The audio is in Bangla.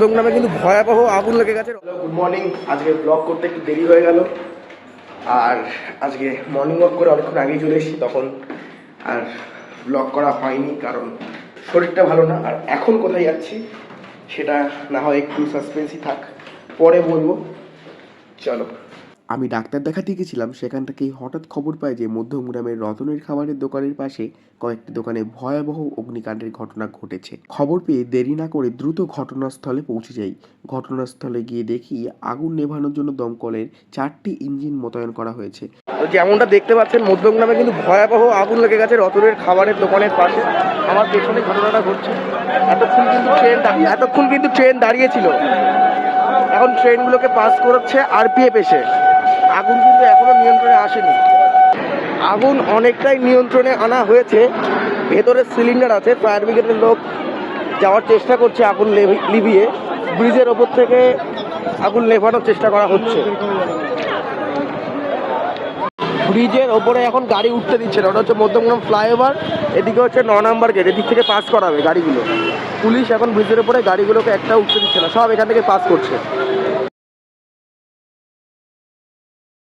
মধ্যমগ্রামে কিন্তু ভয়াবহ আগুন লেগে গেছে। Good morning. আজকে ব্লগ করতে একটু দেরি হয়ে গেল, আর আজকে মর্নিং ওয়াক করে অনেকক্ষণ আগেই চলে এসেছি, তখন আর ব্লগ করা হয়নি কারণ শরীরটা ভালো না। আর এখন কোথায় যাচ্ছি সেটা না হয় একটু সাসপেন্সই থাক, পরে বলবো। চলো। আমি ডাক্তার দেখাতে গেছিলাম, সেখান থেকেই হঠাৎ খবর পাই যে মধ্যমগ্রামের রতনের খাবারের দোকানের পাশে কয়েকটি দোকানে ভয়াবহ অগ্নিকাণ্ডের ঘটনা ঘটেছে। খবর পেয়ে দেরি না করে দ্রুত ঘটনাস্থলে পৌঁছে যাই। ঘটনাস্থলে গিয়ে দেখি আগুন নেভানোর জন্য দমকলের 4টি ইঞ্জিন মোতায়েন করা হয়েছে। তো যেমনটা দেখতে পাচ্ছেন, মধ্যমগ্রামে কিন্তু ভয়াবহ আগুন লেগে গেছে রতনের খাবারের দোকানের পাশে। আমার পেছনে ঘটনাটা ঘটছে। এতক্ষণ কিন্তু ট্রেন দাঁড়িয়েছিল, এখন ট্রেনগুলোকে পাস করাচ্ছে আরপিএফ এসে। আগুন কিন্তু এখনো নিয়ন্ত্রণে আসেনি। আগুন অনেকটাই নিয়ন্ত্রণে আনা হয়েছে। ভেতরে সিলিন্ডার আছে, ফায়ার ব্রিগেডের লোক যাওয়ার চেষ্টা করছে আগুন লিভিয়ে। ব্রিজের ওপর থেকে আগুন নেভানোর চেষ্টা করা হচ্ছে। ব্রিজের ওপরে এখন গাড়ি উঠতে দিচ্ছে না, ওটা হচ্ছে মধ্যমগ্রাম ফ্লাইওভার, এদিকে হচ্ছে 9 নম্বর গেট, এদিক থেকে পাস করাবে গাড়িগুলো। পুলিশ এখন ব্রিজের ওপরে গাড়িগুলোকে একটা উঠতে দিচ্ছে না, সব এখান থেকে পাস করছে।